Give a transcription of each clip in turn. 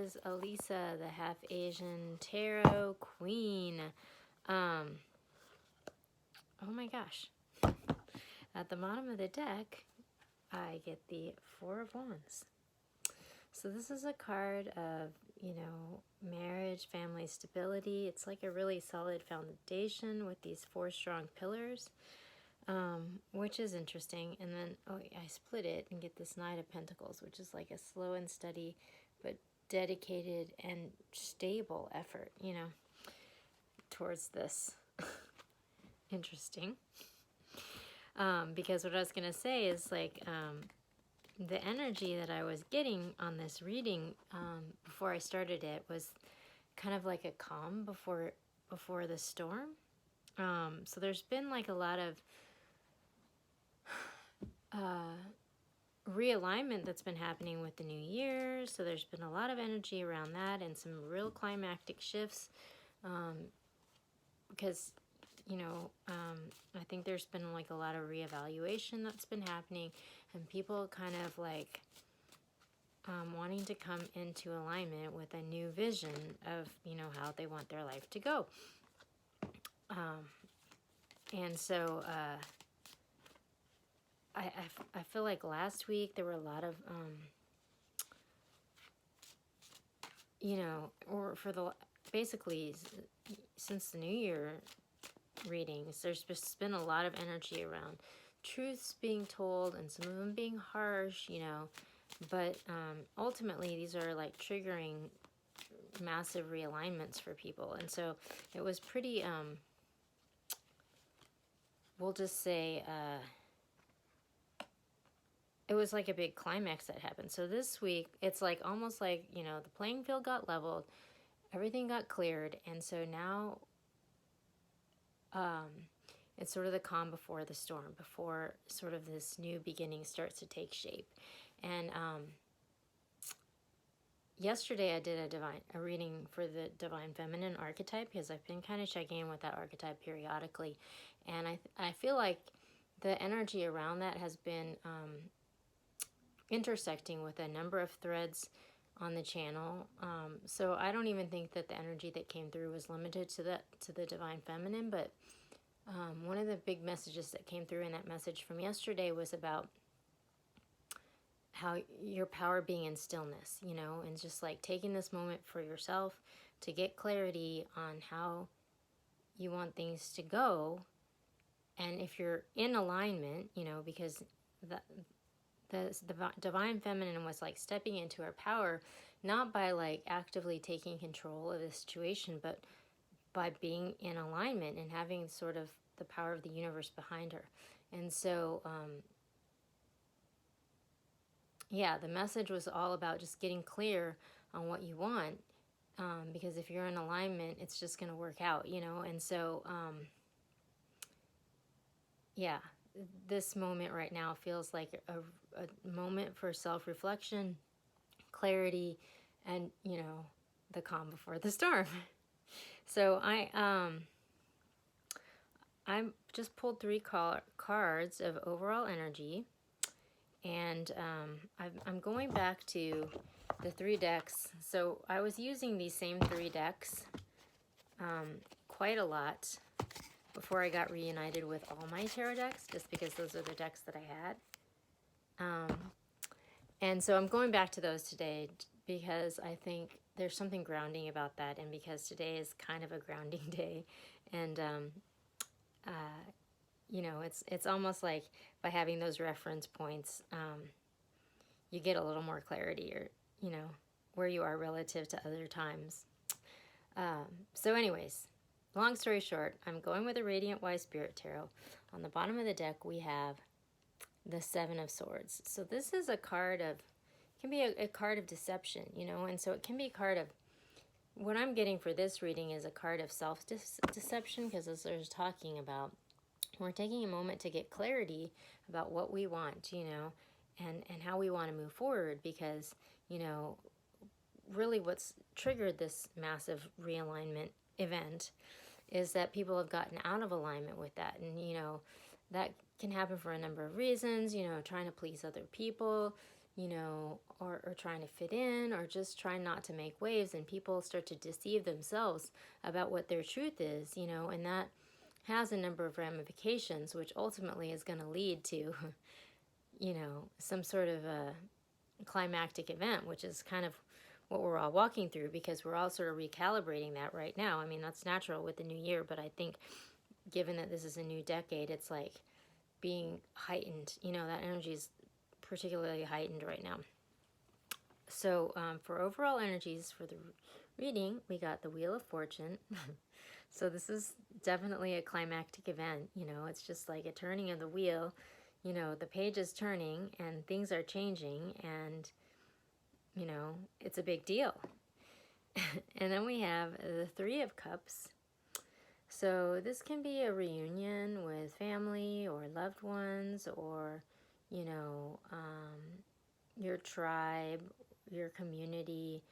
is Elisa, the Half Asian Tarot Queen. Oh my gosh. At the bottom of the deck, I get the Four of Wands. So this is a card of, you know, marriage, family stability. It's like a really solid foundation with these 4 strong pillars, which is interesting. And then, I split it and get this Knight of Pentacles, which is like a slow and steady, but dedicated and stable effort, you know, towards this. Interesting. Because what I was going to say is like, the energy that I was getting on this reading before I started it was kind of like a calm before the storm. So there's been like a lot of realignment that's been happening with the new year. So there's been a lot of energy around that and some real climactic shifts, because, you know, I think there's been like a lot of reevaluation that's been happening, and people kind of like wanting to come into alignment with a new vision of, you know, how they want their life to go. And so I feel like last week there were a lot of, you know, or for the, basically since the new year readings, there's just been a lot of energy around truths being told and some of them being harsh, you know, but ultimately these are like triggering massive realignments for people. And so it was pretty, we'll just say, it was like a big climax that happened. So this week, it's like almost like, you know, the playing field got leveled, everything got cleared, and so now it's sort of the calm before the storm, before sort of this new beginning starts to take shape. And yesterday I did a reading for the Divine Feminine archetype, because I've been kind of checking in with that archetype periodically, and I feel like the energy around that has been intersecting with a number of threads on the channel. So I don't even think that the energy that came through was limited to the Divine Feminine, but one of the big messages that came through in that message from yesterday was about how your power being in stillness, you know, and just like taking this moment for yourself to get clarity on how you want things to go. And if you're in alignment, you know, because the Divine Feminine was like stepping into her power, not by like actively taking control of the situation, but by being in alignment and having sort of the power of the universe behind her. And so, yeah, the message was all about just getting clear on what you want, because if you're in alignment, it's just going to work out, you know. And so, yeah, this moment right now feels like a moment for self-reflection, clarity, and, you know, the calm before the storm. So I just pulled 3 cards of overall energy, and I'm going back to the 3 decks. So I was using these same 3 decks quite a lot before I got reunited with all my tarot decks, just because those are the decks that I had. And so I'm going back to those today because I think there's something grounding about that, and because today is kind of a grounding day. And you know, it's almost like by having those reference points, you get a little more clarity, or, you know, where you are relative to other times. So anyways, long story short, I'm going with the Radiant Wise Spirit Tarot. On the bottom of the deck, we have the 7 of Swords. So this is a card of, can be a card of deception, you know, and so it can be a card of, what I'm getting for this reading is a card of self-deception, because as I was talking about, we're taking a moment to get clarity about what we want, you know, and how we want to move forward, because, you know, really what's triggered this massive realignment event is that people have gotten out of alignment with that. And, you know, that can happen for a number of reasons, you know, trying to please other people, you know, or trying to fit in, or just trying not to make waves, and people start to deceive themselves about what their truth is, you know, and that has a number of ramifications, which ultimately is going to lead to, you know, some sort of a climactic event, which is kind of what we're all walking through, because we're all sort of recalibrating that right now. I mean, that's natural with the new year, but I think given that this is a new decade, it's like being heightened. You know, that energy is particularly heightened right now. So for overall energies for the reading, we got the Wheel of Fortune. So this is definitely a climactic event. You know, it's just like a turning of the wheel. You know, the page is turning and things are changing, and, you know, it's a big deal. And then we have the Three of Cups. So this can be a reunion with family or loved ones, or, you know, your tribe, your community.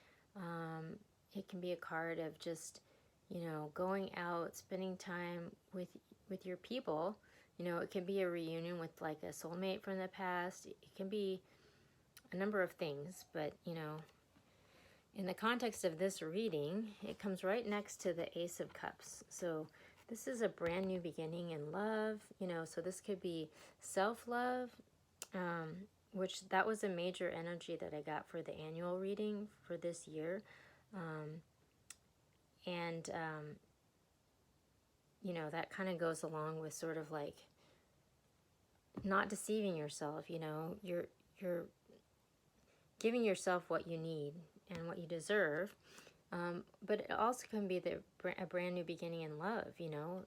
It can be a card of just, you know, going out, spending time with your people. You know, it can be a reunion with like a soulmate from the past. It can be a number of things, but, you know, in the context of this reading, it comes right next to the Ace of Cups. So this is a brand new beginning in love, you know, so this could be self-love, which that was a major energy that I got for the annual reading for this year. You know, that kind of goes along with sort of like not deceiving yourself. You know, you're giving yourself what you need and what you deserve. But it also can be a brand new beginning in love, you know.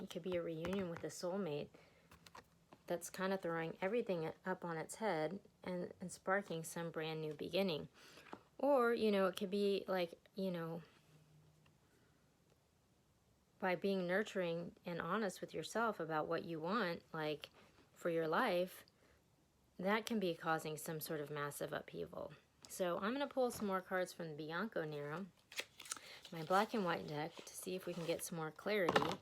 It could be a reunion with a soulmate that's kind of throwing everything up on its head and sparking some brand new beginning. Or, you know, it could be like, you know, by being nurturing and honest with yourself about what you want, like, for your life, that can be causing some sort of massive upheaval. So I'm going to pull some more cards from the Bianco Nero, my black and white deck, to see if we can get some more clarity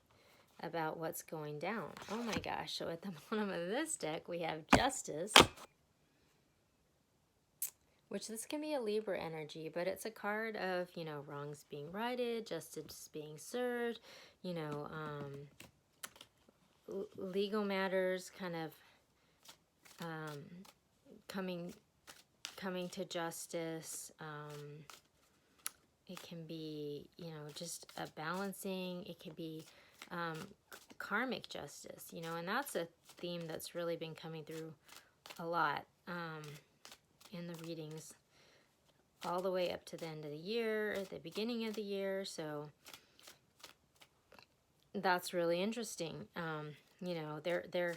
about what's going down. Oh my gosh, so at the bottom of this deck we have Justice, which this can be a Libra energy, but it's a card of, you know, wrongs being righted, justice being served, you know, legal matters kind of coming to justice. It can be, you know, just a balancing. It can be karmic justice, you know, and that's a theme that's really been coming through a lot in the readings all the way up to the end of the year, at the beginning of the year. So that's really interesting. You know, there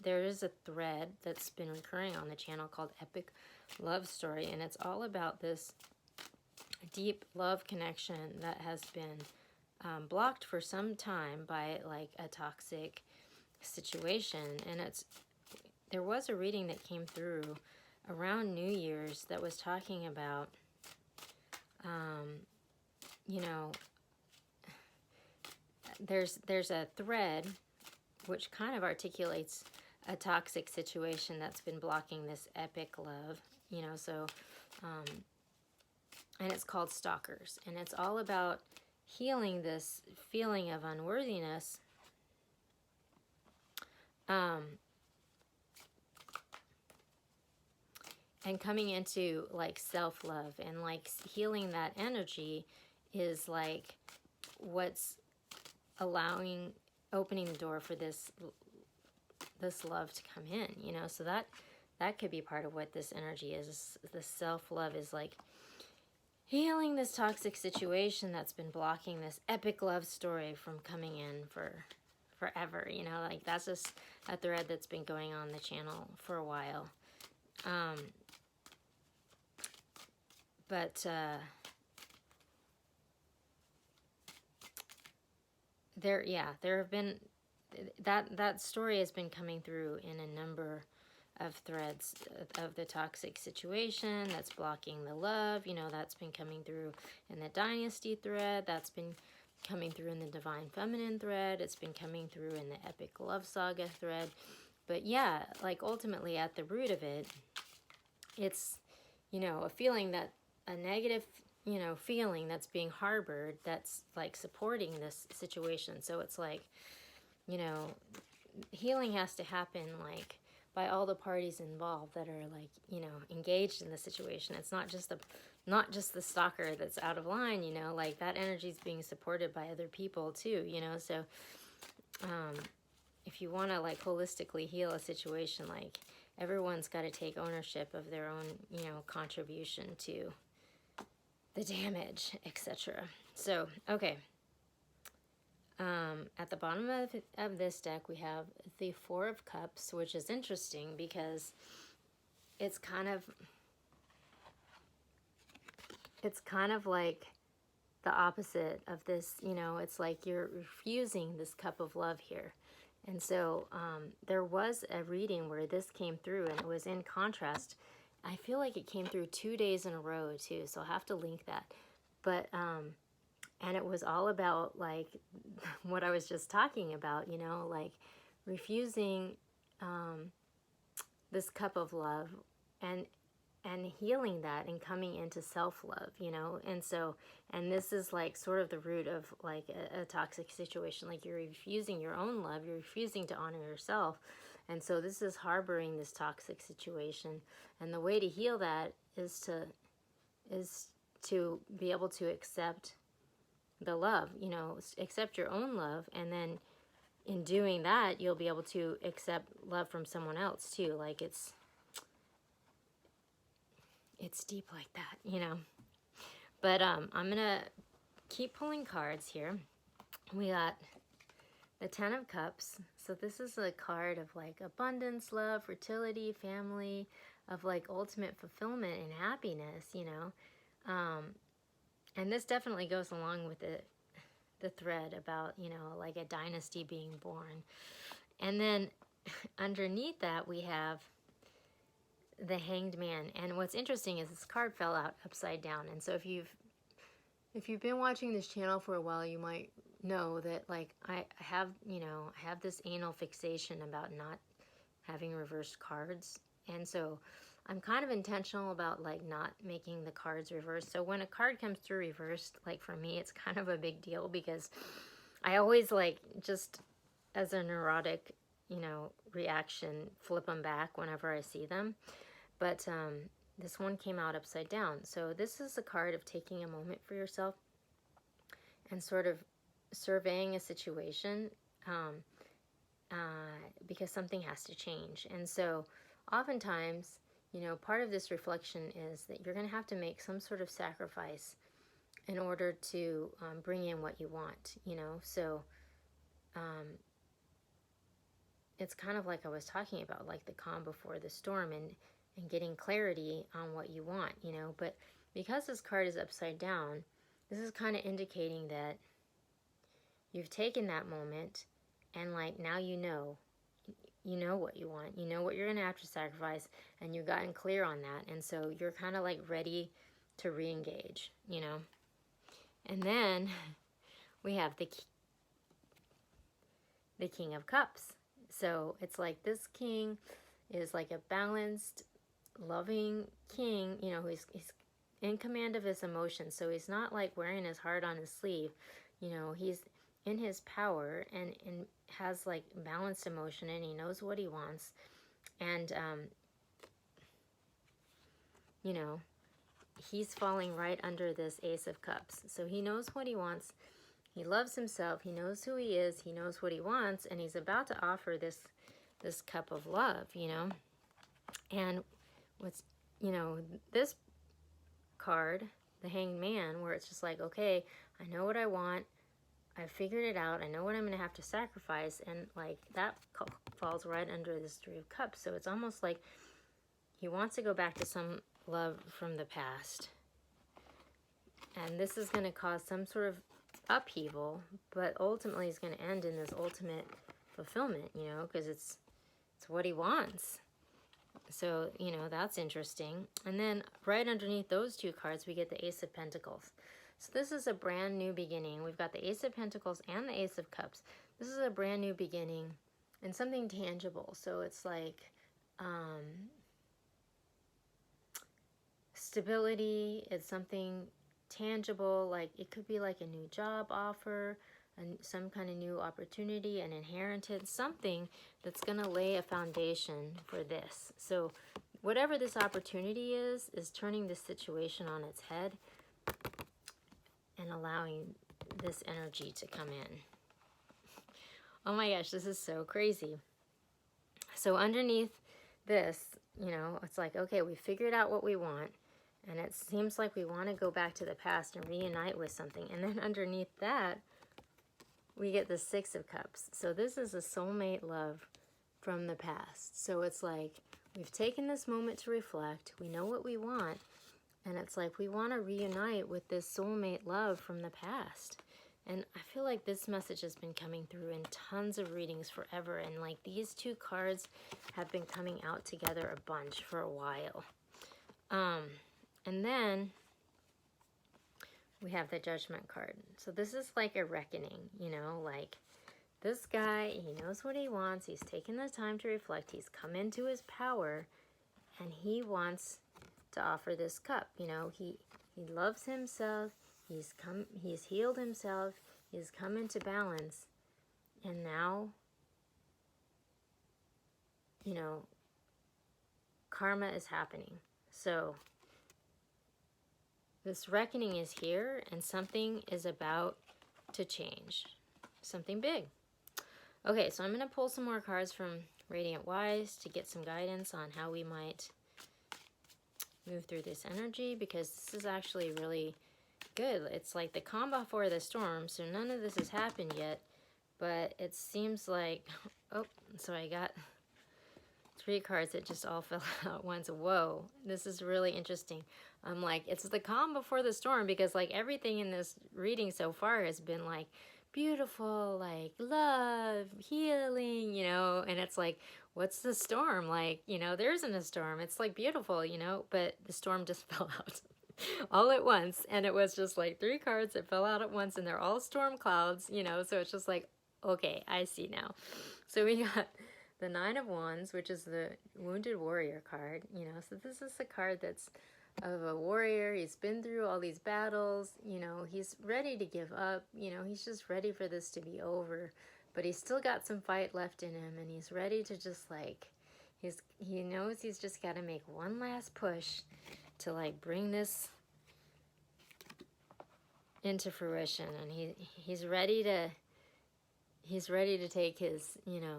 is a thread that's been recurring on the channel called Epic Love Story, and it's all about this deep love connection that has been blocked for some time by like a toxic situation. And there was a reading that came through around New Year's that was talking about you know, there's a thread which kind of articulates a toxic situation that's been blocking this epic love, you know. So and it's called Stalkers, and it's all about healing this feeling of unworthiness, and coming into like self-love, and like healing that energy is like what's opening the door for this love to come in, you know. So that could be part of what this energy is. The self-love is like healing this toxic situation that's been blocking this epic love story from coming in for forever, you know. Like that's just a thread that's been going on the channel for a while. There have been that story has been coming through in a number of threads of the toxic situation that's blocking the love, you know. That's been coming through in the dynasty thread, that's been coming through in the divine feminine thread, it's been coming through in the epic love saga thread. But yeah, like ultimately at the root of it, it's, you know, a feeling that, a negative, you know, feeling that's being harbored that's like supporting this situation. So it's like, you know, healing has to happen like by all the parties involved that are like, you know, engaged in the situation. It's not just the stalker that's out of line, you know, like that energy is being supported by other people too, you know. So if you want to like holistically heal a situation, like everyone's got to take ownership of their own, you know, contribution to the damage, etc. So, okay. At the bottom of this deck, we have the Four of Cups, which is interesting because it's kind of like the opposite of this, you know. It's like you're refusing this cup of love here. And so there was a reading where this came through, and it was in contrast. I feel like it came through 2 days in a row too, so I'll have to link that. But and it was all about like what I was just talking about, you know, like refusing this cup of love and healing that and coming into self-love, you know. And so, and this is like sort of the root of like a toxic situation. Like you're refusing your own love, you're refusing to honor yourself. And so this is harboring this toxic situation. And the way to heal that is to be able to accept the love, you know, accept your own love. And then in doing that, you'll be able to accept love from someone else too. Like it's deep like that, you know. But I'm gonna keep pulling cards here. We got the Ten of Cups. So this is a card of like abundance, love, fertility, family, of like ultimate fulfillment and happiness, you know. And this definitely goes along with the thread about, you know, like a dynasty being born. And then underneath that we have the Hanged Man. And what's interesting is this card fell out upside down. And so if you've been watching this channel for a while, you might know that like I have, you know, I have this anal fixation about not having reversed cards. And so I'm kind of intentional about like not making the cards reversed. So when a card comes through reversed, like for me, it's kind of a big deal because I always like just as a neurotic, you know, reaction, flip them back whenever I see them. But this one came out upside down. So this is a card of taking a moment for yourself and sort of surveying a situation because something has to change. And so oftentimes, you know, part of this reflection is that you're going to have to make some sort of sacrifice in order to bring in what you want, you know. So it's kind of like I was talking about, like the calm before the storm, and getting clarity on what you want, you know. But because this card is upside down, this is kind of indicating that you've taken that moment and like now you know what you want, you know what you're going to have to sacrifice, and you've gotten clear on that. And so you're kind of like ready to re-engage, you know. And then we have the King of Cups. So it's like this king is like a balanced, loving king, you know, he's in command of his emotions. So he's not like wearing his heart on his sleeve, you know. He's in his power and has like balanced emotion, and he knows what he wants. And you know, he's falling right under this Ace of Cups. So he knows what he wants. He loves himself. He knows who he is. He knows what he wants, and he's about to offer this cup of love, you know. And what's, you know, this card, the Hanged Man, where it's just like, okay, I know what I want. I figured it out. I know what I'm going to have to sacrifice. And like that falls right under this Three of Cups. So it's almost like he wants to go back to some love from the past. And this is going to cause some sort of upheaval, but ultimately it's going to end in this ultimate fulfillment, you know, because it's what he wants. So, you know, that's interesting. And then right underneath those two cards, we get the Ace of Pentacles. So this is a brand new beginning. We've got the Ace of Pentacles and the Ace of Cups. This is a brand new beginning and something tangible. So it's like, stability. It's something tangible, like it could be like a new job offer, and some kind of new opportunity, an inheritance, something that's going to lay a foundation for this. So whatever this opportunity is turning this situation on its head and allowing this energy to come in. Oh my gosh, this is so crazy. So underneath this, you know, it's like, okay, we figured out what we want, and it seems like we want to go back to the past and reunite with something. And then underneath that, we get the Six of Cups. So this is a soulmate love from the past. So it's like, we've taken this moment to reflect. We know what we want. And it's like, we want to reunite with this soulmate love from the past. And I feel like this message has been coming through in tons of readings forever. And like these two cards have been coming out together a bunch for a while. And then we have the Judgment card. So this is like a reckoning, you know, like this guy, he knows what he wants. He's taken the time to reflect. He's come into his power, and he wants to offer this cup. You know, he loves himself. He's healed himself. He's come into balance. And now, you know, karma is happening. So this reckoning is here, and something is about to change. Something big. Okay, so I'm going to pull some more cards from Radiant Wise to get some guidance on how we might move through this energy, because this is actually really good. It's like the calm before the storm, so none of this has happened yet, but it seems like, oh, so I got 3 cards that just all fell out once. Whoa, this is really interesting. I'm like, it's the calm before the storm, because like everything in this reading so far has been like beautiful, like love, healing, you know, and it's like, what's the storm? Like, you know, there isn't a storm. It's like beautiful, you know, but the storm just fell out all at once. And it was just like 3 cards that fell out at once, and they're all storm clouds, you know, so it's just like, okay, I see now. So we got the Nine of Wands, which is the Wounded Warrior card, you know, so this is the card that's of a warrior. He's been through all these battles, you know, he's ready to give up, you know, he's just ready for this to be over, but he's still got some fight left in him, and he's ready to just like, he knows he's just got to make one last push to like bring this into fruition, and he's ready to take his, you know,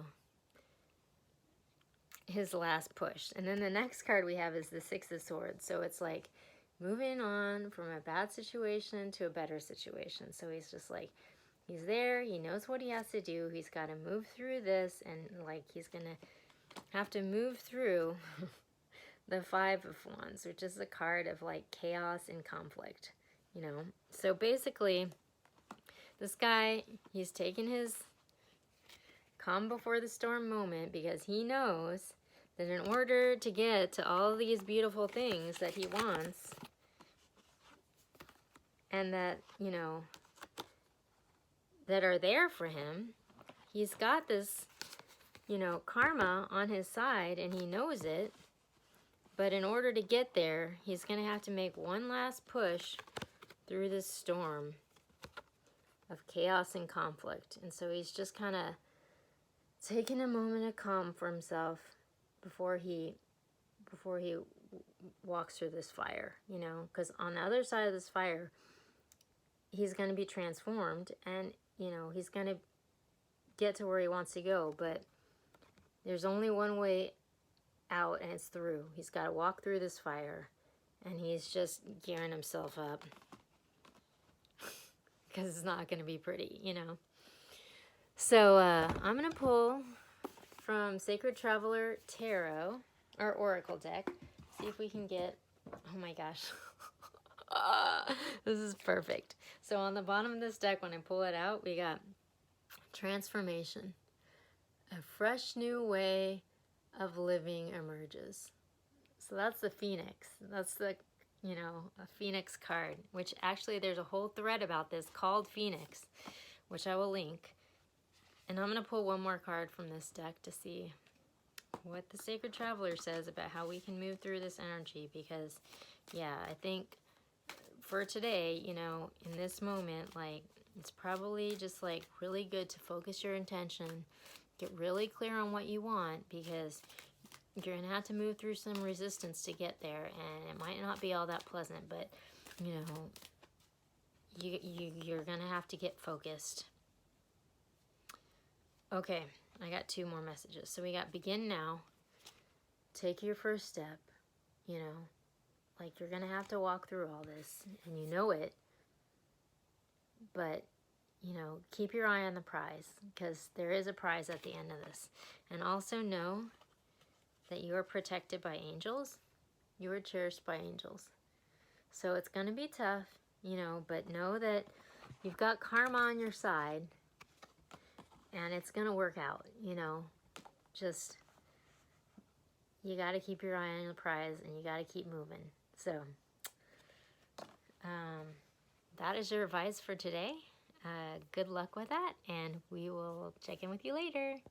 his last push. And then the next card we have is the Six of Swords. So it's like moving on from a bad situation to a better situation. So he's just like, he's there, he knows what he has to do, he's got to move through this, and like he's gonna have to move through the Five of Wands, which is a card of like chaos and conflict, you know. So basically, this guy, he's taken his calm before the storm moment, because he knows that in order to get to all these beautiful things that he wants, and that, you know, that are there for him, he's got this, you know, karma on his side, and he knows it. But in order to get there, he's going to have to make one last push through this storm of chaos and conflict. And so he's just kind of taking a moment of calm for himself before he walks through this fire, you know, because on the other side of this fire, he's going to be transformed, and, you know, he's going to get to where he wants to go, but there's only one way out, and it's through. He's got to walk through this fire, and he's just gearing himself up, because it's not going to be pretty, you know. So I'm going to pull from Sacred Traveler Tarot, or Oracle deck, see if we can get, oh my gosh, this is perfect. So on the bottom of this deck, when I pull it out, we got transformation. A fresh new way of living emerges. So that's the Phoenix. That's the, you know, a Phoenix card, which actually there's a whole thread about this called Phoenix, which I will link. And I'm going to pull one more card from this deck to see what the Sacred Traveler says about how we can move through this energy, because yeah, I think for today, you know, in this moment, like, it's probably just like really good to focus your intention, get really clear on what you want, because you're gonna have to move through some resistance to get there, and it might not be all that pleasant, but you know, you're gonna have to get focused. Okay, I got 2 more messages. So we got begin now, take your first step, you know, like you're gonna have to walk through all this, and you know it, but you know, keep your eye on the prize, because there is a prize at the end of this. And also know that you are protected by angels, you are cherished by angels. So it's going to be tough, you know, but know that you've got karma on your side, and it's going to work out, you know. Just, you got to keep your eye on the prize, and you got to keep moving. So, that is your advice for today. Good luck with that, and we will check in with you later.